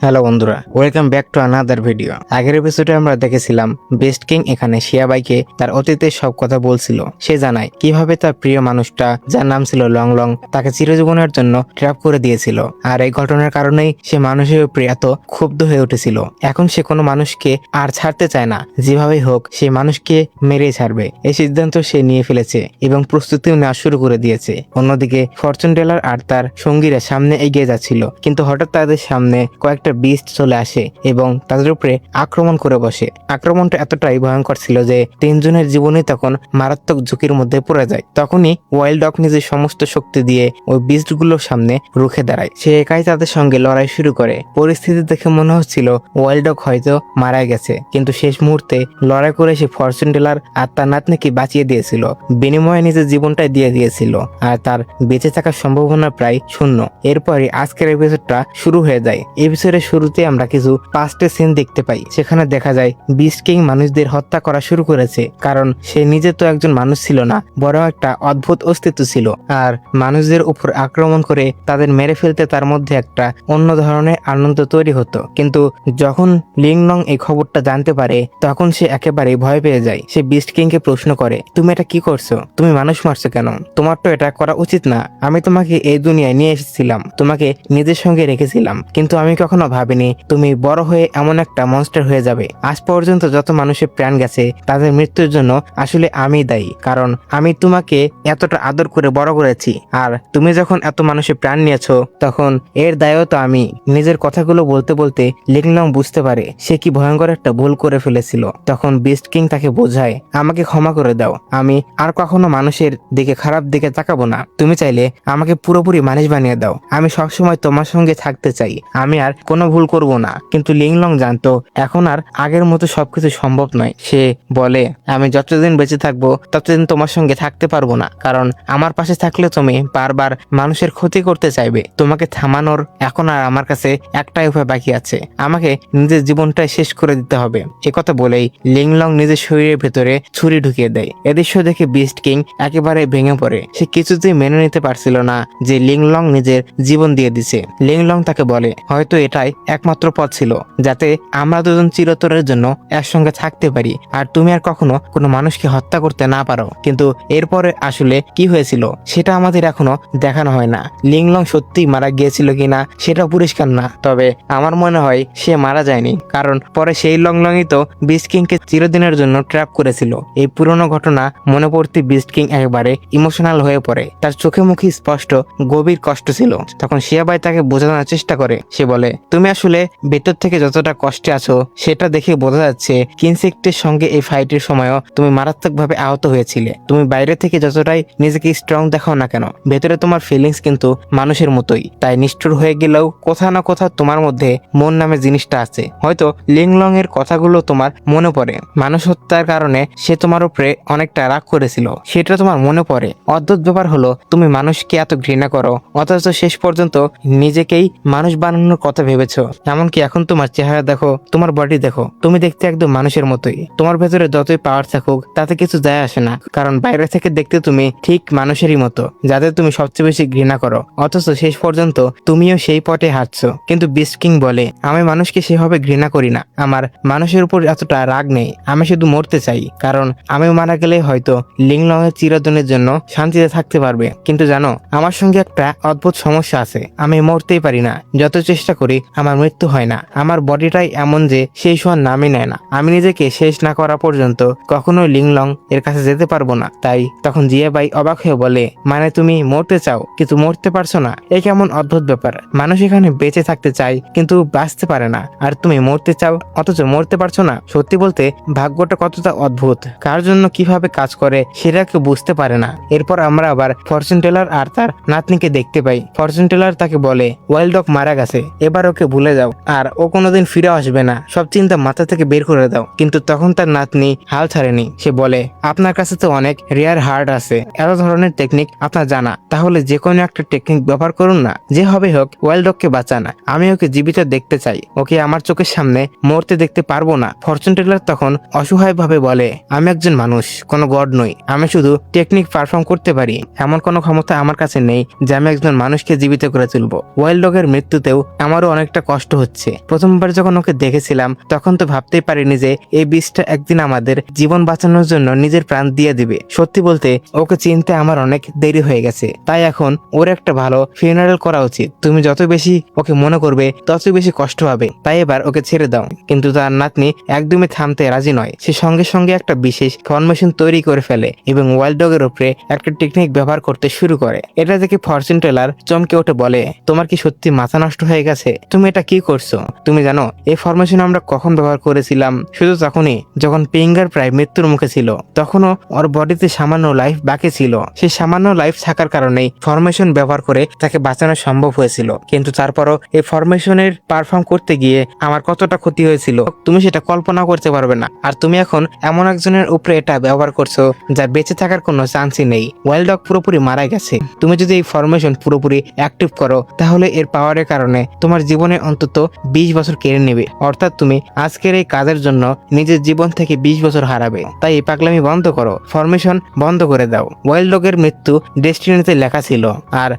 Hello বন্ধুরা, welcome back to another video. আগের এপিসোডে আমরা দেখেছিলাম বেস্ট কিং এখানে শিয়াবাইকে তার অতীতের সব কথা বলছিল। সে জানায় কিভাবে তার প্রিয় মানুষটা, যার নাম ছিল লং লং, তাকে চিরজীবনের জন্য ট্র্যাপ করে দিয়েছিল। আর এই ঘটনার কারণেই সে মানুষের উপরে এত ক্ষুব্ধ হয়ে উঠেছিল। এখন সে কোনো মানুষকে আর ছাড়তে চায় না, যেভাবেই হোক সে মানুষকে মেরেই ছাড়বে। এই সিদ্ধান্ত সে নিয়ে ফেলেছে এবং প্রস্তুতিও নেওয়া শুরু করে দিয়েছে। অন্যদিকে ফরচুন টেলার আর তার সঙ্গীরা সামনে এগিয়ে যাচ্ছিল, কিন্তু হঠাৎ তাদের সামনে কয়েকটা বিস্ট চলে আসে এবং তাদের উপরে আক্রমণ করে বসে। আক্রমণটা এতটাই ভয়ঙ্কর ছিল যে তিনজনের জীবনই তখন মারাত্মক ঝুঁকির মধ্যে পড়ে যায়। তখনই ওয়াইল্ড ডগ নিজের সমস্ত শক্তি দিয়ে ওই বিস্টগুলোর সামনে রুখে দাঁড়ায়। সে একাই তাদের সঙ্গে লড়াই শুরু করে। পরিস্থিতি দেখে মনে হচ্ছিল ওয়াইল্ড ডগ হয়তো মারা গেছে, কিন্তু শেষ মুহূর্তে লড়াই করে সে ফরচুন টেলার আর তার নাতনিকে বাঁচিয়ে দিয়েছিল। বিনিময়ে নিজের জীবনটাই দিয়ে দিয়েছিল, আর তার বেঁচে থাকার সম্ভাবনা প্রায় শূন্য। এরপরই আজকের এপিসোডটা শুরু হয়ে যায়। এপিসোডের শুরুতে আমরা কিছু পাস্টের সিন দেখতে পাই। সেখানে দেখা যায় বিস্ট কিং মানুষদের হত্যা করা শুরু করেছে, কারণ সে নিজে তো একজন মানুষ ছিল না, বড় একটা অদ্ভুত অস্তিত্ব ছিল। আর মানুষদের উপর আক্রমণ করে তাদের মেরে ফেলতে তার মধ্যে একটা অন্য ধরনের আনন্দ তৈরি হতো। কিন্তু যখন লিং লং এই খবরটা জানতে পারে, তখন সে একেবারে ভয় পেয়ে যায়। সে বিস্ট কিংকে প্রশ্ন করে, তুমি এটা কি করছো? তুমি মানুষ মারছো কেন? তোমার তো এটা করা উচিত না। আমি তোমাকে এই দুনিয়ায় নিয়ে এসেছিলাম, তোমাকে নিজের সঙ্গে রেখেছিলাম, কিন্তু আমি কখনো ভাবিনি তুমি বড় হয়ে এমন একটা মনস্টার হয়ে যাবে। আজ পর্যন্ত যত মানুষের প্রাণ গেছে তাদের মৃত্যুর জন্য আসলে আমি দায়ী, কারণ আমি তোমাকে এতটা আদর করে বড় করেছি। আর তুমি যখন এত মানুষের প্রাণ নিয়েছো, তখন এর দায়ও তো আমি। নিজের কথাগুলো বলতে বলতে লিংলং বুঝতে পারে সে কি ভয়ঙ্কর একটা ভুল করে ফেলেছিল। তখন বিস্ট কিং তাকে বোঝায়, আমাকে ক্ষমা করে দাও, আমি আর কখনো মানুষের দিকে খারাপ দিকে তাকাবো না। তুমি চাইলে আমাকে পুরোপুরি মানুষ বানিয়ে দাও, আমি সবসময় তোমার সঙ্গে থাকতে চাই, আমি আর কোনো ভুল করব না। কিন্তু লিংলং জানতো এখন আর আগের মতো সবকিছু সম্ভব নয়। সে বলে, আমি যতদিন বেঁচে থাকবো ততদিন তোমার সঙ্গে থাকতে পারবো না, কারণ আমার পাশে থাকলে তুমি বারবার মানুষের ক্ষতি করতে চাইবে। তোমাকে থামানোর এখন আর আমার কাছে একটাই উপায় বাকি আছে, আমাকে নিজের জীবনটাই শেষ করে দিতে হবে। একথা বলেই লিংলং নিজের শরীরের ভেতরে ছুরি ঢুকিয়ে দেয়। এদৃশ্য দেখে বিস্ট কিং একেবারে ভেঙে পড়ে। সে কিছুতেই মেনে নিতে পারছিল না যে লিংলং নিজের জীবন দিয়ে দিছে। লিংলং তাকে বলে, হয়তো এটাই একমাত্র পথ ছিল যাতে আমরা দুজন চিরতরের জন্য একসঙ্গে থাকতে পারি, আর তুমি আর কখনো কোনো মানুষকে হত্যা করতে না পারো। কিন্তু এরপরে আসলে কি হয়েছিল সেটা আমাদের এখনো দেখানো হয় না। লিংলং সত্যিই মারা গিয়েছিল কিনা সেটা পরিষ্কার না, তবে আমার মনে হয় সে মারা যায়নি, কারণ পরে সেই লংলংই তো বিস্ট কিংকে চিরদিনের জন্য ট্র্যাপ করেছিল। এই পুরনো ঘটনা মনে পড়তে বিস্ট কিং একেবারে ইমোশনাল হয়ে পড়ে। তার চোখে মুখে স্পষ্ট গভীর কষ্ট ছিল। তখন শিয়াবাই তাকে বোঝানোর চেষ্টা করে। সে বলে, তুমি আসলে ভেতর থেকে যতটা কষ্টে আছো সেটা দেখে বোঝা যাচ্ছে কিনসেক্টের সঙ্গে এই ফাইটের সময়ও তুমি মারাত্মকভাবে আহত হয়েছিলে। তুমি বাইরে থেকে যতটাই নিজেকে স্ট্রং দেখাও না কেন, ভেতরে তোমার ফিলিংস কিন্তু মানুষের মতোই। তাই নিষ্ঠুর হয়ে গেলেও কোথাও না কোথাও তোমার মধ্যে মন নামে জিনিসটা আছে। হয়তো লিংলং এর কথাগুলো তোমার মনে পড়ে। মানুষ হত্যার কারণে সে তোমার উপরে অনেকটা রাগ করেছিল, সেটা তোমার মনে পড়ে। অদ্ভুত ব্যাপার হলো তুমি মানুষকে এত ঘৃণা করো, অথচ শেষ পর্যন্ত নিজেকেই মানুষ বানানোর কথা ভেবেছো। এমনকি এখন তোমার চেহারা দেখো, তোমার বডি দেখো, তুমি দেখতে একদম মানুষের মতোই। তোমার ভেতরে যতই পাওয়ার থাকুক তাতে কিছু যায় আসে না, কারণ বাইরে থেকে দেখতে তুমি ঠিক মানুষেরই মতো, যাদের তুমি সবচেয়ে বেশি ঘৃণা করো। অথচ শেষ পর্যন্ত তুমিও সেই পথে হাঁটছো। কিন্তু বিস্ট কিং বলে, আমি মানুষকে সেভাবে ঘৃণা করি না, আমার মানুষের উপর এতটা রাগ নেই, আমি শুধু মরতে চাই, কারণ আমি মারা গেলে হয়তো লিংলং এর চিরদিনের জন্য শান্তিতে থাকতে পারবে। কিন্তু জানো, আমার সঙ্গে একটা অদ্ভুত সমস্যা আছে, আমি মরতেই পারি না। যত চেষ্টা করি আমার মৃত্যু হয় না। আমার বডিটাই এমন যে সেই শোয়ার নামই নেয় না। আমি নিজেকে শেষ না করা পর্যন্ত কখনোই লিংলং এর কাছে যেতে পারবো না। তাই তখন জিয়াবাই অবাক হয়ে বলে, মানে তুমি মরতে চাও কিন্তু মরতে পারছো না? এ কেমন অদ্ভুত ব্যাপার। মানুষ এখানে বেঁচে থাকতে চায় কিন্তু বাঁচতে পারে না, আর তুমি মরতে চাও অথচ মরতে পারছো না। সত্যি বলতে ভাগ্যটা কতটা অদ্ভুত, কার জন্য কিভাবে কাজ করে সেটা কেউ বুঝতে পারে না। এরপর আমরা আবার ফরচুন টেলার আর তার নাতনিকে দেখতে পাই। ফরচুন টেলার তাকে বলে, ওয়াইল্ড ডগ মারা গেছে, এবার ওকে ভুলে যাও, আর ও কোনোদিন ফিরে আসবে না, সব চিন্তা মাথা থেকে বের করে দাও। কিন্তু তখন তার নাতনি হাল ছাড়েনি। সে বলে, আপনার কাছে তো অনেক রেয়ার হার্ট আছে, এত ধরনের টেকনিক আপনার জানা, তাহলে যে কোনো একটা টেকনিক ব্যবহার করুন না। যে হবে হোক ওয়াইল্ড ডগকে বাঁচান, আমি ওকে জীবিত দেখতে চাই, ওকে আমার চোখের সামনে মরতে দেখতে পারবো না। ফরচুন টেলার তখন অসহায় ভাবে বলে, আমি একজন মানুষ, কোনো গড নই, আমি শুধু টেকনিক পারফর্ম করতে পারি, এমন কোনো ক্ষমতা আমার কাছে নেই যে আমি একজন মানুষকে জীবিত করে তুলবো। ওয়াইল্ড ডগের মৃত্যুতেও আমারও অনেক অনেকটা কষ্ট হচ্ছে। প্রথমবার যখন ওকে দেখেছিলাম তখন তো ভাবতেই পারিনি যে এই বীজটা একদিন আমাদের জীবন বাঁচানোর জন্য নিজের প্রাণ দিয়ে দিবে। সত্যি বলতে ওকে চিনতে আমার অনেক দেরি হয়ে গেছে, তাই এখন ওর একটা ভালো ফিউনারেল করা উচিত। তুমি যত বেশি ওকে মনে করবে তত বেশি কষ্ট হবে, তাই এবার ওকে ছেড়ে দাও। কিন্তু তার নাতনি একদমই থামতে রাজি নয়। সে সঙ্গে সঙ্গে একটা বিশেষ ফরমেশন তৈরি করে ফেলে এবং ওয়াইল্ড ডগের উপরে একটা টেকনিক ব্যবহার করতে শুরু করে। এটা দেখে ফরচুন টেলার চমকে ওঠে, বলে, তোমার কি সত্যি মাথা নষ্ট হয়ে গেছে? তুমি এটা কি করছো? তুমি জানো এই ফরমেশন আমরা কখন ব্যবহার করেছিলাম? শুধু তখনই যখন পিঙ্গার প্রায় মৃত্যুর মুখে ছিল। তখনও ওর বডিতে সামান্য লাইফ বাকি ছিল। সেই সামান্য লাইফ থাকার কারণেই ফরমেশন ব্যবহার করে তাকে বাঁচানো সম্ভব হয়েছিল। কিন্তু তারপরও এই ফরমেশনের পারফর্ম করতে গিয়ে আমার কতটা ক্ষতি হয়েছিল তুমি সেটা কল্পনা করতে পারবে না। আর তুমি এখন এমন একজনের উপরে এটা ব্যবহার করছো যার বেঁচে থাকার কোনো চান্সই নেই। ওয়াইল্ড ডগ পুরোপুরি মারা গেছে। তুমি যদি এই ফরমেশন পুরোপুরি অ্যাক্টিভ করো তাহলে এর পাওয়ারের কারণে তোমার জীবনে অন্তত 20 বছর কেড়ে নেবে। অর্থাৎ তুমি আজকের এই কাজের জন্য নিজের জীবন থেকে 20 বছর হারাবে। তাই এই পাগলামি বন্ধ করো, ফরমেশন বন্ধ করে দাও। ওয়াইল্ড ডগের মৃত্যু ডেস্টিনিতে লেখা ছিল, আর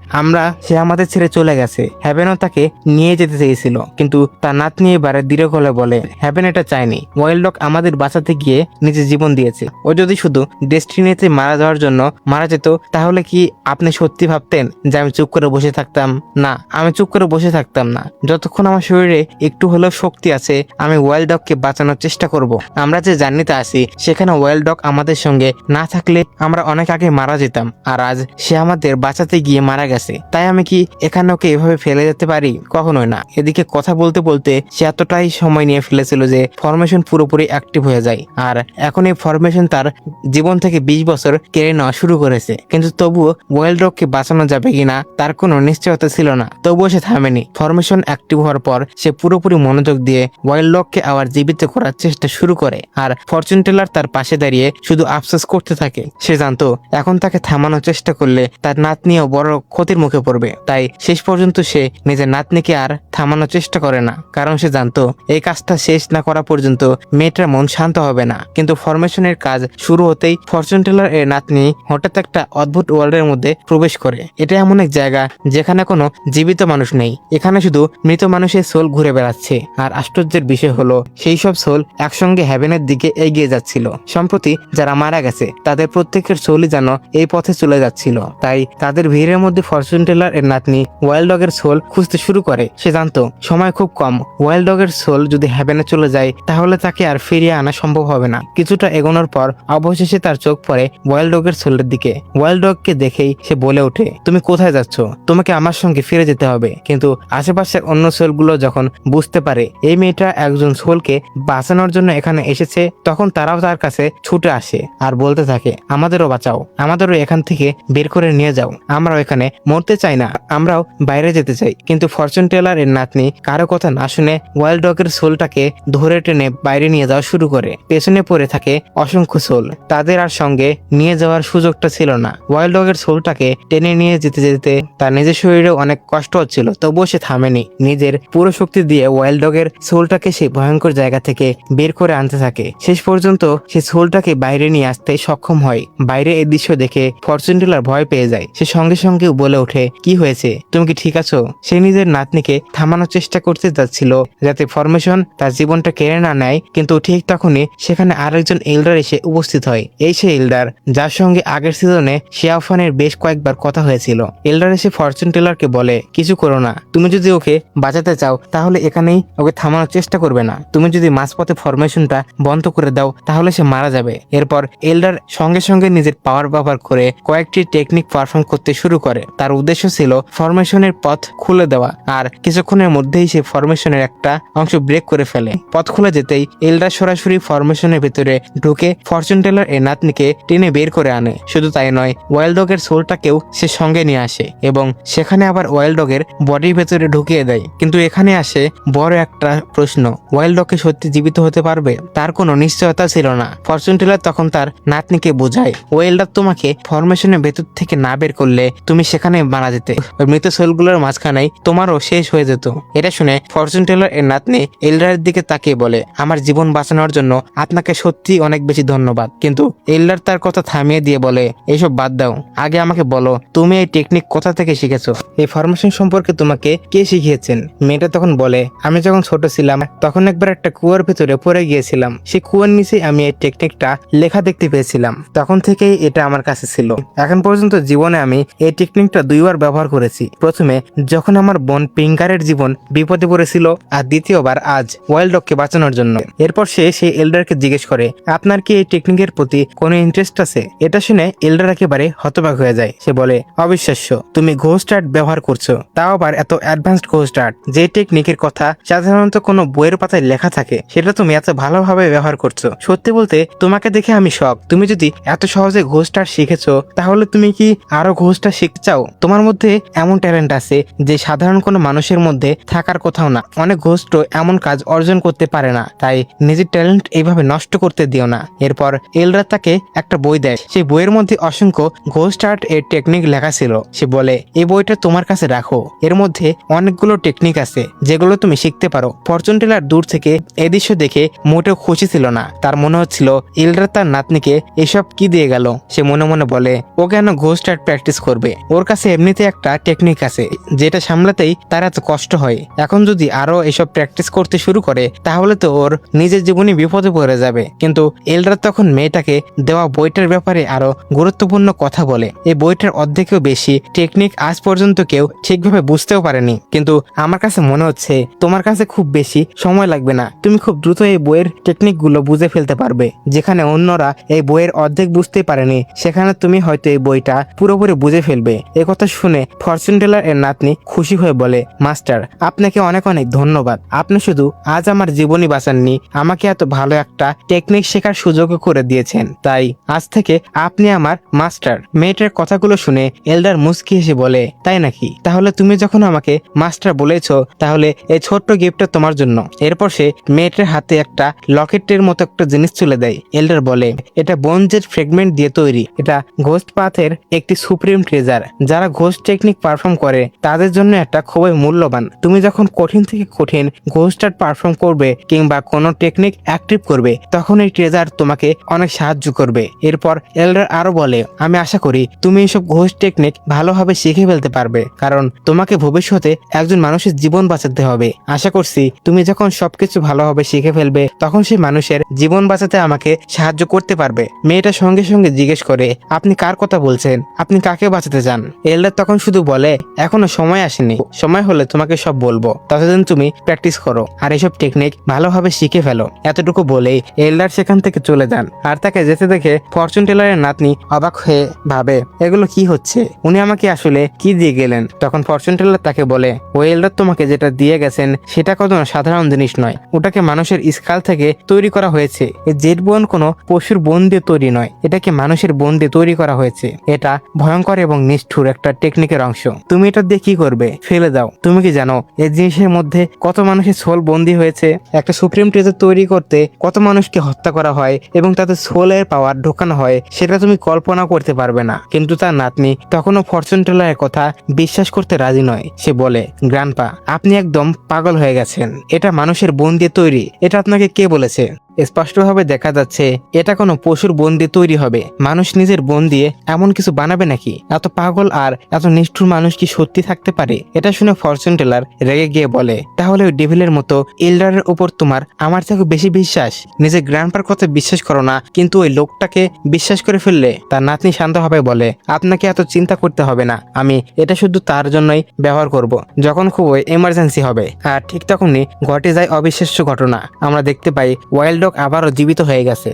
সে আমাদের ছেড়ে চলে গেছে। হ্যাভেনও তাকে নিয়ে যেতে চেয়েছিল, কিন্তু তার নাতনি এবারে দৃঢ় গলায় বলে, হ্যাভেন এটা চায়নি। ওয়াইল্ড ডগ আমাদের বাঁচাতে গিয়ে নিজের জীবন দিয়েছে। ও যদি শুধু ডেস্টিনিতে মারা যাওয়ার জন্য মারা যেত তাহলে কি আপনি সত্যি ভাবতেন যে আমি চুপ করে বসে থাকতাম? না, আমি চুপ করে বসে থাকতাম না। যতক্ষণ আমার শরীরে একটু হলেও শক্তি আছে আমি ওয়াইল্ড ডগকে বাঁচানোর চেষ্টা করব। আমরা যে জার্নিতে আছি সেখানে ওয়াইল্ড ডগ আমাদের সঙ্গে না থাকলে আমরা অনেক আগে মারা যেতাম, আর আজ সে আমাদের বাঁচাতে গিয়ে মারা গেছে। তাই আমি কি এখানে ওকে এভাবে ফেলে যেতে পারি? কখনোই না। এদিকে কথা বলতে বলতে সে এতটাই সময় নিয়ে ফেলেছিল যে ফরমেশন পুরোপুরি অ্যাক্টিভ হয়ে যায়, আর এখন এই ফরমেশন তার জীবন থেকে 20 বছর কেড়ে নেওয়া শুরু করেছে। কিন্তু তবুও ওয়াইল্ড ডগকে বাঁচানো যাবে কিনা তার কোনো নিশ্চয়তা ছিল না। তবুও সে থামেনি। ফরমেশন অ্যাক্টিভ হওয়ার পর সে পুরোপুরি মনোযোগ দিয়ে ওয়াইল্ড ডগকে আবার জীবিত করার চেষ্টা শুরু করে, আর ফরচুন টেলার তার পাশে দাঁড়িয়ে শুধু আফসোস করতে থাকে। সে জানতো এখন তাকে থামানোর চেষ্টা করলে তার নাতনিও বড় ক্ষতির মুখে পড়বে। তাই শেষ পর্যন্ত সে নিজের নাতনিকে আর থামানোর চেষ্টা করে না, কারণ সে জানতো এই কাজটা শেষ না করা পর্যন্ত মেয়েটার মন শান্ত হবে না। কিন্তু ফরমেশনের কাজ শুরু হতেই ফরচুন টেলার এর নাতনি হঠাৎ একটা অদ্ভুত ওয়ার্ল্ডের মধ্যে প্রবেশ করে। এটা এমন এক জায়গা যেখানে কোনো জীবিত মানুষ নেই। এখানে শুধু মৃত মানুষের সোল ঘুরে বেড়াচ্ছে। আর আশ্চর্যের বিষয় হলো সেই সব সোল একসঙ্গে হ্যাভেনের দিকে এগিয়ে যাচ্ছিল। সম্প্রতি যারা মারা গেছে তাদের প্রত্যেকের সোলই যেন এই পথে চলে যাচ্ছিল। তাই তাদের ভিড়ের মধ্যে ফরচুন টেলার এর নাতনি ওয়াইল্ড ডগের সোল খুঁজতে শুরু করে। সে জানতো সময় খুব কম। ওয়াইল্ড ডগের সোল যদি হ্যাভেনে চলে যায় তাহলে তাকে আর ফিরিয়ে আনা সম্ভব হবে না। কিছুটা এগোনোর পর অবশেষে তার চোখ পড়ে ওয়াইল্ড ডগের সোলের দিকে। ওয়াইল্ড ডগকে দেখেই সে বলে ওঠে, তুমি কোথায় যাচ্ছ? তোমাকে আমার সঙ্গে ফিরে যেতে হবে। কিন্তু আশেপাশের অন্য সোলগুলো যখন বুঝতে পারে এই মেয়েটা একজন সোলকে বাঁচানোর জন্য এখানে এসেছে, তখন তারাও তার কাছে ছুটে আসে আর বলতে থাকে, আমাদেরও বাঁচাও, আমাদেরও এখান থেকে বের করে নিয়ে যাও। আমরাও এখানে মরতে চাই না, আমরাও বাইরে যেতে চাই। কিন্তু ফরচুন টেলার এর নাতনি কারো কথা না শুনে ওয়াইল্ড ডগের সোলটাকে ধরে টেনে বাইরে নিয়ে যাওয়া শুরু করে। পেছনে পড়ে থাকে অসংখ্য সোল। তাদের আর সঙ্গে নিয়ে যাওয়ার সুযোগটা ছিল না। ওয়াইল্ড ডগের সোলটাকে টেনে নিয়ে যেতে যেতে তার নিজের শরীরে অনেক কষ্ট হচ্ছিল, তবুও সে থামেনি। নিজের পুরো শক্তি দিয়ে ওয়াইল্ড ডগের সোলটাকে সে ভয়ঙ্কর জায়গা থেকে বের করে আনতে থাকে। শেষ পর্যন্ত সে সোলটাকে বাইরে নিয়ে আসতে সক্ষম হয়। বাইরে এই দৃশ্য দেখে ফরচুন টেলার ভয় পেয়ে যায়। সে সঙ্গে সঙ্গে বলে ওঠে, কি হয়েছে? তুমি কি ঠিক আছো? সে নিজের নাতনিকে থামানোর চেষ্টা করতে যাচ্ছিল যাতে ফরমেশন তার জীবনটা কেড়ে না নেয়, কিন্তু ঠিক তখনই সেখানে আরেকজন এল্ডার এসে উপস্থিত হয়। এই সে এল্ডার যার সঙ্গে আগের সিজনে শিয়াফানের বেশ কয়েকবার কথা হয়েছিল। এল্ডার এসে ফরচুন টেলারকে বলে, কিছু করো না। তুমি যদি ওকে বাঁচাতে চাও তাহলে এখানেই ওকে থামানোর চেষ্টা করবে না। তুমি যদি মাঝপথে ফরমেশনটা বন্ধ করে দাও তাহলে সে মারা যাবে। এরপর এল্ডার সঙ্গে সঙ্গে নিজের পাওয়ার ব্যবহার করে কয়েকটি টেকনিক পারফর্ম করতে শুরু করে। তার উদ্দেশ্য ছিল ফরমেশনের পথ খুলে দেওয়া, আর কিছুক্ষণের মধ্যেই সে ফরমেশনের একটা অংশ ব্রেক করে ফেলে। পথ খুলে যেতেই এল্ডার সরাসরি ফরমেশনের ভেতরে ঢুকে ফরচুন টেলার এর নাতনিকে টেনে বের করে আনে। শুধু তাই নয়, ওয়াইল্ড ডগের সোলটাকেও সে সঙ্গে নিয়ে আসে এবং সেখানে আবার ওয়াইল্ড ডগের বডির ভেতরে ঢুকিয়ে দেয়। কিন্তু এখানে আসে বড় একটা প্রশ্ন, ওয়াইল্ড ডগ কি সত্যি জীবিত হতে পারবে? তার কোনো নিশ্চয়তা ছিল না। ফরচুন টেলার তখন তার নাতনিকে বোঝায়, ওয়েল্ডার তোমাকে ফরমেশনের ভেতর থেকে না বের করলে তুমি সেখানে মারা যেতে। ওই মৃত সোলগুলোর মাঝখানেই তোমারও শেষ হয়ে যেত। এটা শুনে ফরচুন টেলার এর নাতনি এল্ডারের দিকে তাকিয়ে বলে, আমার জীবন বাঁচানোর জন্য আপনাকে সত্যি অনেক বেশি ধন্যবাদ। কিন্তু এল্ডার তার কথা থামিয়ে দিয়ে বলে, এইসব বাদ দাও, আগে আমাকে বলো তুমি এই টেকনিক কোথা থেকে শিখেছো? এই ফরমেশন সম্পর্কে তোমাকে কে শিখিয়েছেন? দিয়েছেন। মেয়েটা তখন বলে, আমি যখন ছোট ছিলাম তখন একবার একটা কুয়োর ভেতরে পড়ে গিয়েছিলাম। সেই কুয়োর নিচে আমি এই টেকনিকটা লেখা দেখতে পেয়েছিলাম। তখন থেকেই এটা আমার কাছে ছিল। এখন পর্যন্ত জীবনে আমি এই টেকনিকটা 2বার ব্যবহার করেছি। প্রথমে যখন আমার বোন পিঙ্কারের জীবন বিপদে পড়েছিল, আর দ্বিতীয়বার আজ ওয়াইল্ড ডগকে বাঁচানোর জন্য। এরপর সে সেই এল্ডারকে জিজ্ঞেস করে, আপনার কি এই টেকনিকের প্রতি কোনো ইন্টারেস্ট আছে? এটা শুনে এল্ডার একেবারে হতবাক হয়ে যায়। সে বলে, অবিশ্বাস্য, তুমি ঘোস্ট আর্ট ব্যবহার করছো, তাও আবার এত অ্যাডভান্সড ঘোস্ট আর্ট। যে টেকনিকের কথা সাধারণত কোনো বইয়ের পাতায় লেখা থাকে, সেটা তুমি এত ভালোভাবে ব্যবহার করছো। সত্যি বলতে তোমাকে দেখে আমি শক। তুমি যদি এত সহজে ঘোস্ট আর্ট শিখেছো, তাহলে তুমি কি আরো ঘোস্ট আর্ট শিখতে চাও? তোমার মধ্যে এমন ট্যালেন্ট আছে যে সাধারণ কোনো মানুষের মধ্যে থাকার কোথাও না। অনেক ঘোস্ট এমন কাজ অর্জন করতে পারে না, তাই নিজের ট্যালেন্ট এইভাবে নষ্ট করতে দিও না। এরপর এলরা তাকে একটা বই দেয়। সেই বইয়ের মধ্যে অসংখ্য ঘোস্ট আর্ট এর টেকনিক লেখা ছিল। সে বলে, এই বইটা তোমার কাছে রাখো, এর মধ্যে অনেকগুলো টেকনিক আছে যেগুলো তুমি শিখতে পারো। ফরচুন টেলার দূর থেকে এই দৃশ্য দেখে মোটেও খুশি ছিল না। তার মনে হচ্ছিল এলরা তার নাতনিকে এসব কি দিয়ে গেল। সে মনে মনে বলে, ও কেন ঘোস্ট আর্ট প্র্যাকটিস করবে? ওর কাছে এমনিতে একটা টেকনিক আছে যেটা সামলাতেই তার এত কষ্ট হয়। এখন যদি আরো এসব প্র্যাকটিস করতে শুরু করে, তাহলে তো ওর নিজের জীবনে বিপদে পড়ে যাবে। কিন্তু এলরা তখন মেয়েটাকে দেওয়া বইটার ব্যাপারে আরো গুরুত্বপূর্ণ কথা বলে। এই বইটার অর্ধেকেও বেশি টেকনিক আজ পর্যন্ত কেউ ঠিকভাবে বুঝতেও পারেনি। কিন্তু আমার কাছে মনে হচ্ছে তোমার কাছে খুব বেশি সময় লাগবে না। তুমি খুব দ্রুত এই বইয়ের টেকনিক গুলো বুঝে ফেলতে পারবে। যেখানে অন্যরা এই বইয়ের অর্ধেক বুঝতে পারেনি, সেখানে তুমি হয়তো এই বইটা পুরোপুরি বুঝে ফেলবে। কথা শুনে ফরচুন টেলার এর নাতনি খুশি হয়ে বলে, মাস্টার, আপনাকে অনেক অনেক ধন্যবাদ। আপনি শুধু আজ আমার জীবনই বাঁচাননি, আমাকে এত ভালো একটা টেকনিক শেখার সুযোগ করে দিয়েছেন। তাই আজ থেকে আপনি আমার মাস্টার। মেয়েটার কথাগুলো শুনে এল্ডার মুস্কি হেসে বলে, তাই নাকি? তাহলে তুমি যখন আমাকে মাস্টার বলেছ, তাহলে এই ছোট্ট গিফটটা তোমার জন্য। এরপর সে মেয়েটার হাতে একটা লকেটের মতো একটা জিনিস তুলে দেয়। এল্ডার বলে, এটা বোনজের ফ্রেগমেন্ট দিয়ে তৈরি। এটা ঘোস্ট পাথের একটি সুপ্রিম ট্রেজার। যারা ঘোস্ট টেকনিক পারফর্ম করে তাদের জন্য একটা খুবই মূল্যবান। তুমি যখন কঠিন থেকে কঠিন ঘোস্ট আর্ট পারফর্ম করবে কিংবা কোনো টেকনিক অ্যাক্টিভ করবে, তখন এই ট্রেজার তোমাকে অনেক সাহায্য করবে। এরপর এল্ডার আরো বলে, আমি আশা করি তুমি এইসব ঘোস্ট টেকনিক ভালোভাবে শিখে ফেলতে পারবে, কারণ তোমাকে ভবিষ্যতে একজন মানুষের জীবন বাঁচাতে হবে। আশা করছি তুমি যখন সবকিছু ভালোভাবে শিখে ফেলবে, তখন সেই মানুষের জীবন বাঁচাতে আমাকে সাহায্য করতে পারবে। মেয়েটা সঙ্গে সঙ্গে জিজ্ঞেস করে, আপনি কার কথা বলছেন? আপনি কাকে বাঁচাতে চান? এল্ডার তখন শুধু বলে, এখনো সময় আসেনি, সময় হলে তোমাকে সব বলবো। ততদিন তুমি প্র্যাকটিস করো আর এসব টেকনিক ভালোভাবে শিখে ফেলো। এতটুকু বলেই এল্ডার সেখান থেকে চলে যান। আর তাকে যেতে দেখে ফরচুন টেলারের নাতনি অবাক হয়ে ভাবে, এগুলো কি হচ্ছে? উনি আমাকে আসলে কি দিয়ে গেলেন? তখন ফরচুন টেলার তাকে বলে, ও এল্ডার তোমাকে যেটা দিয়ে গেছেন সেটা কোনো সাধারণ জিনিস নয়। ওটাকে মানুষের স্কাল থেকে তৈরি করা হয়েছে। এই জেড বোন কোনো পশুর বোন দিয়ে তৈরি নয়, এটাকে মানুষের বোন দিয়ে তৈরি করা হয়েছে। এটা ভয়ঙ্কর এবং নিষ্ঠুর একটা টেকনিকের অংশ। তুমি এটা দিয়ে কি করবে? ফেলে দাও। তুমি কি জানো এই জিনিসের মধ্যে কত মানুষের সোল বন্দী হয়েছে? একটা সুপ্রিম ট্রেজার তৈরি করতে কত মানুষকে হত্যা করা হয় এবং তাদের সোলের পাওয়ার ঢোকানো হয়, সেটা তুমি কল্পনা করতে পারবে না। কিন্তু তার নাতনি তখনও ফরচুন টেলারের কথা বিশ্বাস করতে রাজি নয়। সে বলে, গ্র্যান্ডপা, আপনি একদম পাগল হয়ে গেছেন। এটা মানুষের বোন দিয়ে তৈরি। এটা আপনাকে কে বলেছে? স্পষ্টভাবে দেখা যাচ্ছে এটা কোনো পশুর বোন দিয়ে তৈরি হবে। মানুষ নিজের বোন দিয়ে এমন কিছু বানাবে নাকি? এত পাগল আর এত নিষ্ঠুর মানুষ কি সত্যি থাকতে পারে? এটা শুনে ফরচুন টেলার রেগে গিয়ে বলে, তাহলে ওই ডেভিলের মতো এল্ডারের উপর তোমার আমার থেকে বেশি বিশ্বাস? নিজের গ্র্যান্ডপার কথা বিশ্বাস করো না, কিন্তু ওই লোকটাকে বিশ্বাস করে ফেললে? তার নাতনি শান্তভাবে বলে, আপনাকে এত চিন্তা করতে হবে না, আমি এটা শুধু তার জন্যই ব্যবহার করব যখন খুব এমার্জেন্সি হবে। আর ঠিক তখনই ঘটে যায় অবিশ্বাস্য ঘটনা। আমরা দেখতে পাই ওয়াইল্ড ডগ আবারও জীবিত হয়ে গেছে।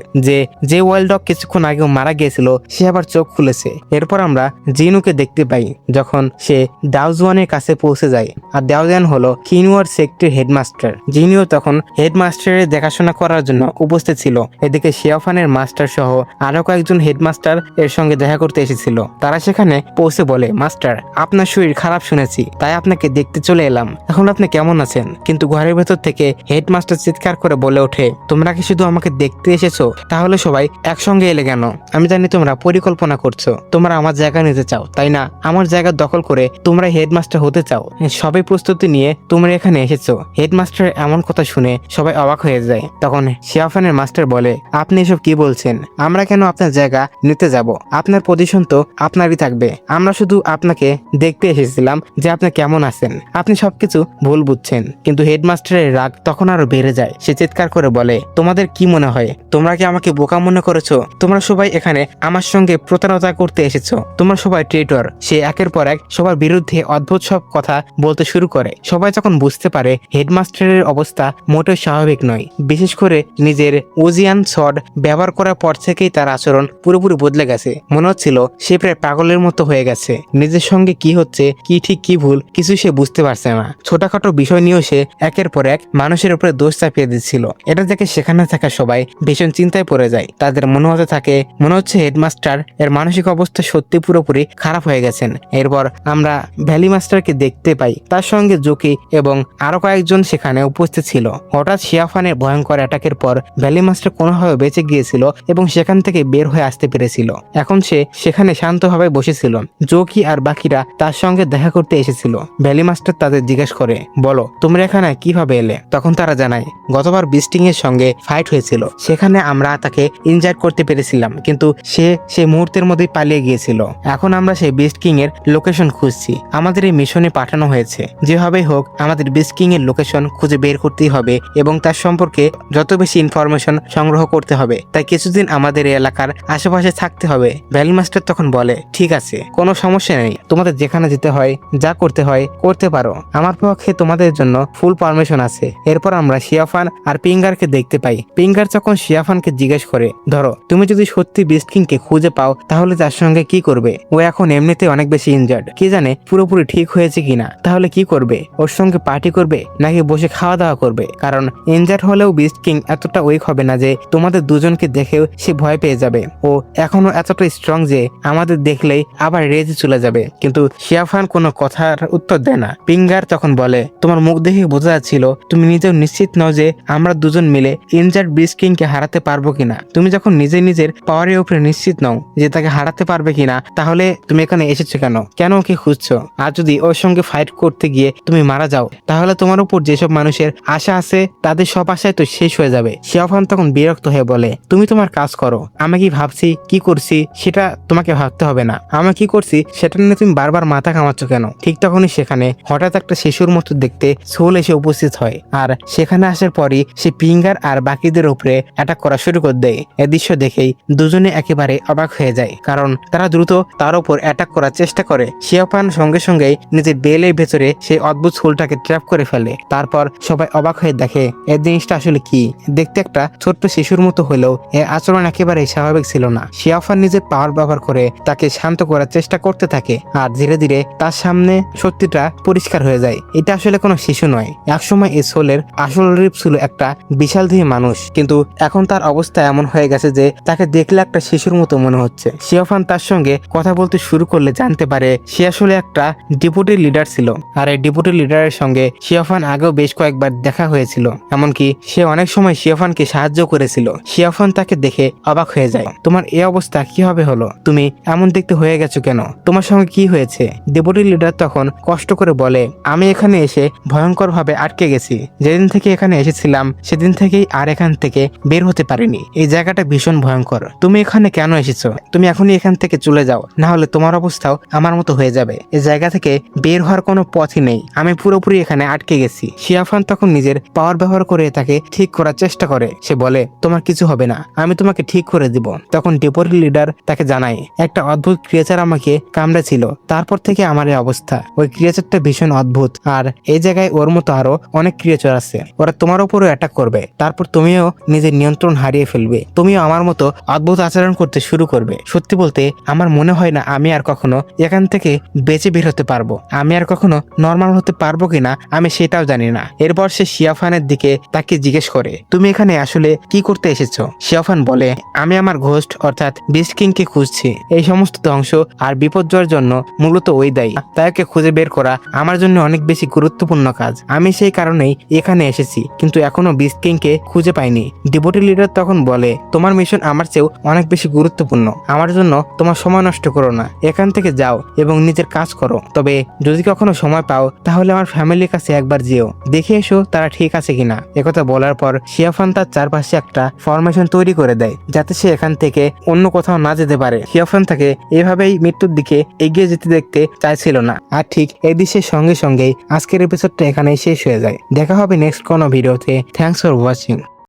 যে ওয়াইল্ড ডগ কিছুক্ষণ আগেও মারা গিয়েছিল, সে আবার চোখ খুলেছে। এরপর আমরা জিনুকে দেখতে পাই যখন সে দাউজওয়ানের কাছে পৌঁছে যায়। আর দাউজওয়ান হলো কিনুয়ার সেক্টর হেডমাস্টার। জিনিও তখন হেডমাস্টারের দেখাশোনা করার জন্য উপস্থিত ছিল। এদিকে শিয়াফানের মাস্টার সহ আরো কয়েকজন হেডমাস্টার এর সঙ্গে দেখা করতে এসেছিল। তারা সেখানে পৌঁছে বলে, মাস্টার, আপনার শরীর খারাপ শুনেছি, তাই আপনাকে দেখতে চলে এলাম। এখন আপনি কেমন আছেন? কিন্তু ঘরের ভেতর থেকে হেডমাস্টার চিৎকার করে বলে ওঠে, তোমরা কি কি শুধু আমাকে দেখতে এসেছো? তাহলে সবাই একসঙ্গে এলে কেন? আমি জানি তোমরা পরিকল্পনা করছো, তোমরা আমার জায়গা নিতে চাও, তাই না? আমার জায়গা দখল করে তোমরা হেডমাস্টার হতে চাও। সবাই প্রস্তুতি নিয়ে তোমরা এখানে এসেছো। হেডমাস্টারের এমন কথা শুনে সবাই অবাক হয়ে যায়। তখন শিয়াফানের মাস্টার বলে, আপনি এসব কি বলছেন? আমরা কেন আপনার জায়গা নিতে যাব? আপনার পজিশন তো আপনারই থাকবে। আমরা শুধু আপনাকে দেখতে এসেছিলাম যে আপনি কেমন আছেন। আপনি সবকিছু ভুল বুঝছেন। কিন্তু হেডমাস্টারের রাগ তখন আরো বেড়ে যায়। সে চিৎকার করে বলে, তোমাদের কি মনে হয় তোমরা কি আমাকে বোকা মনে করেছো? তোমরা সবাই এখানে আমার সঙ্গে প্রতারণা করতে এসেছো। তোমরা সবাই ট্রেটর। সে একের পর এক সবার বিরুদ্ধে অদ্ভুত সব কথা বলতে শুরু করে। সবাই যখন বুঝতে পারে হেডমাস্টারের অবস্থা মোটেও স্বাভাবিক নয়, বিশেষ করে নিজের ওজিয়ান শট ব্যবহার করার পর থেকেই তার আচরণ পুরোপুরি বদলে গেছে। মনে হচ্ছিল সে প্রায় পাগলের মতো হয়ে গেছে। নিজের সঙ্গে কি হচ্ছে, কি ঠিক কি ভুল, কিছু সে বুঝতে পারছে না। ছোটখাটো বিষয় নিয়েও সে একের পর এক মানুষের উপরে দোষ চাপিয়ে দিচ্ছিল। এটা দেখে সেখানে থাকা সবাই ভীষণ চিন্তায় পড়ে যায়। তাদের মনে হচ্ছে হেডমাস্টার এর মানসিক অবস্থা সত্যি পুরোপুরি খারাপ হয়ে গেছেন। এরপর আমরা ভ্যালি মাস্টারকে দেখতে পাই। তার সঙ্গে জোকি এবং আরো কয়েকজন সেখানে উপস্থিত ছিল। হঠাৎ শিয়াফানের ভয়ঙ্কর অ্যাটাকের পর ভ্যালি মাস্টার কোনোভাবে বেঁচে গিয়েছিল এবং সেখান থেকে বের হয়ে আসতে পেরেছিল। এখন সে সেখানে শান্তভাবে বসেছিল। জোকি আর বাকিরা তার সঙ্গে দেখা করতে এসেছিল। ভ্যালি মাস্টার তাদের জিজ্ঞেস করে, বলো তোমরা এখানে কিভাবে এলে? তখন তারা জানায়, গতবার বিস্টিং এর সঙ্গে ফাইট হয়েছিল, সেখানে আমরা তাকে ইনজার্ড করতে পেরেছিলাম, কিন্তু সে সেই মুহূর্তের মধ্যেই পালিয়ে গিয়েছিল। এখন আমরা সেই বিস্ট কিং এর লোকেশন খুঁজছি। আমাদের এই মিশনে পাঠানো হয়েছে। যেভাবেই হোক আমাদের বিস্ট কিং এর লোকেশন খুঁজে বের করতেই হবে এবং তার সম্পর্কে যত বেশি ইনফরমেশন সংগ্রহ করতে হবে। তাই কিছুদিন আমাদের এই এলাকার আশেপাশে থাকতে হবে। ভ্যালি মাস্টার তখন বলে, ঠিক আছে, কোনো সমস্যা নেই। তোমাদের যেখানে যেতে হয়, যা করতে হয় করতে পারো। আমার পক্ষে তোমাদের জন্য ফুল পারমিশন আছে। এরপর আমরা শিয়াফান আর পিঙ্গারকে দেখতে পাই। পিঙ্গার যখন শিয়াফানকে জিজ্ঞেস করে, ধরো তুমি যদি সত্যি বিস্ট কিংকে খুঁজে পাও তাহলে তার সঙ্গে কি করবে? ও এখন এমনিতে অনেক বেশি ইনজার্ড, কি জানে পুরোপুরি ঠিক হয়েছে কিনা। তাহলে কি করবে? ওর সঙ্গে পার্টি করবে নাকি বসে খাওয়া দাওয়া করবে? কারণ ইনজার্ড হলেও বিস্ট কিং এতটা উইক হবে না যে তোমাদের দুজনকে দেখেও সে ভয় পেয়ে যাবে। ও এখনো এতটা স্ট্রং যে আমাদের দেখলেই আবার রেজে চলে যাবে। কিন্তু শিয়াফান কোনো কথার উত্তর দেয় না। পিঙ্গার তখন বলে, তোমার মুখ দেখে বোঝা যাচ্ছিল তুমি নিজেও নিশ্চিত নও যে আমরা দুজন মিলে ইনজার্ড বিস্ট কিংকে হারাতে পারবো কিনা। তুমি যখন নিজের পাওয়ারের উপরে নিশ্চিত নও যে তাকে হারাতে পারবে কিনা, তাহলে তুমি এখানে এসেছো কেন? কেন ওকে খুঁজছো? আর যদি ওর সঙ্গে ফাইট করতে গিয়ে তুমি মারা যাও, তাহলে তোমার উপর যেসব মানুষের আশা আছে তাদের সব আশাই তো শেষ হয়ে যাবে। শিয়াফান তখন বিরক্ত হয়ে বলে, তুমি তোমার কাজ করো। আমি কি ভাবছি কি করছি সেটা তোমাকে ভাবতে হবে না। আমি কি করছি সেটা নিয়ে তুমি বারবার মাথা ঘামাচ্ছ কেন? ঠিক তখনই সেখানে হঠাৎ একটা শিশুর মতো দেখতে সোল এসে উপস্থিত হয়। আর সেখানে আসার পরই সে পিঙ্গার আর বাকিদের উপরে অ্যাটাক করা শুরু করে দেয়। এ দৃশ্য দেখেই দুজনে একেবারে অবাক হয়ে যায়, কারণ তারা দ্রুত তার উপর অ্যাটাক করার চেষ্টা করে। শিয়াফান সঙ্গে সঙ্গেই নিজের বেলের ভেতরে সেই অদ্ভুত সোলটাকে ট্র্যাপ করে ফেলে। তারপর সবাই অবাক হয়ে দেখে এই জিনিসটা আসলে কি। দেখতে একটা ছোট্ট শিশুর মতো হলেও এর আচরণ একেবারেই স্বাভাবিক ছিল না। শিয়াফান নিজের পাওয়ার ব্যবহার করে তাকে শান্ত করার চেষ্টা করতে থাকে আর ধীরে ধীরে তার সামনে সত্যিটা পরিষ্কার হয়ে যায়। এটা আসলে কোনো শিশু নয়। একসময় এই সোলের আসল রূপ ছিল একটা বিশালদেহী মানুষ, কিন্তু এখন তার অবস্থা এমন হয়ে গেছে যে তাকে দেখলে একটা শিশুর মতো মনে হচ্ছে। শিয়াফান তার সঙ্গে কথা বলতে শুরু করলে জানতে পারে সে আসলে একটা ডেপুটি লিডার ছিল। আর এই ডেপুটি লিডারের সঙ্গে শিয়াফান আগেও বেশ কয়েকবার দেখা হয়েছিল, এমনকি সে অনেক সময় শিয়াফানকে সাহায্য করেছিল। শিয়াফান তাকে দেখে অবাক হয়ে যায়। তোমার এই অবস্থা কিভাবে হলো? তুমি এমন দেখতে হয়ে গেছো কেন? তোমার সঙ্গে কি হয়েছে? ডেপুটি লিডার তখন কষ্ট করে বলে, আমি এখানে এসে ভয়ঙ্কর ভাবে আটকে গেছি। যেদিন থেকে এখানে এসেছিলাম সেদিন থেকেই আর এখান থেকে বের হতে পারিনি। এই জায়গাটা ভীষণ ভয়ঙ্কর। তুমি এখানে কেন এসেছো? তুমি এখনই এখান থেকে চলে যাও, না হলে তোমার অবস্থাও আমার মতো হয়ে যাবে। এই জায়গা থেকে বের হওয়ার কোনো পথই নেই। আমি পুরোপুরি এখানে আটকে গেছি। শিয়াফান তখন নিজের পাওয়ার ব্যবহার করে তাকে ঠিক করার চেষ্টা করে। সে বলে, তোমার কিছু হবে না, আমি তোমাকে ঠিক করে দিব। তখন ডেপুটি লিডার তাকে জানায়, একটা অদ্ভুত ক্রিয়েচার আমাকে কামড়েছিল, তারপর থেকে আমার এই অবস্থা। ওই ক্রিয়েচারটা ভীষণ অদ্ভুত, আর এই জায়গায় ওর মতো আরো অনেক ক্রিয়েচার আছে। ওরা তোমার উপরও অ্যাটাক করবে, তারপর তুমিও নিজের নিয়ন্ত্রণ হারিয়ে ফেলবে। তুমিও আমার মতো অদ্ভুত আচরণ করতে শুরু করবে। সত্যি বলতে আমার মনে হয় না আমি আর কখনো এখান থেকে বেঁচে বের হতে পারবো। আমি আর কখনো নর্মাল হতে পারবো কিনা আমি সেটাও জানি না। এরপর সে শিয়াফানের দিকে তাকে জিজ্ঞেস করে, তুমি এখানে আসলে কি করতে এসেছো? শিয়াফান বলে, আমি আমার ঘোস্ট অর্থাৎ বিস্ট কিংকে খুঁজছি। এই সমস্ত ধ্বংস আর বিপর্যয়ের জন্য মূলত ওই দায়ী। তাই ওকে খুঁজে বের করা আমার জন্য অনেক বেশি গুরুত্বপূর্ণ কাজ। আমি সেই কারণেই এখানে এসেছি, কিন্তু এখনো বিস্ট কিংকে খুঁজে খুঁজে পাইনি। ডিভোটি লিডার তখন বলে, তোমার মিশন আমার চেয়েও অনেক বেশি গুরুত্বপূর্ণ। আমার জন্য তোমার সময় নষ্ট করো না, এখান থেকে যাও এবং নিজের কাজ করো। তবে যদি কখনো সময় পাও তাহলে আমার ফ্যামিলির কাছে একবার যেও, দেখে এসো তারা ঠিক আছে কিনা। একথা বলার পর শিয়াফান তার চারপাশে একটা ফরমেশন তৈরি করে দেয় যাতে সে এখান থেকে অন্য কোথাও না যেতে পারে। শিয়াফান তাকে এভাবেই মৃত্যুর দিকে এগিয়ে যেতে দেখতে চাইছিল না। আর ঠিক এই দৃশ্যের সঙ্গে সঙ্গেই আজকের এপিসোডটা এখানেই শেষ হয়ে যায়। দেখা হবে নেক্সট কোনো ভিডিওতে। Thanks for watching.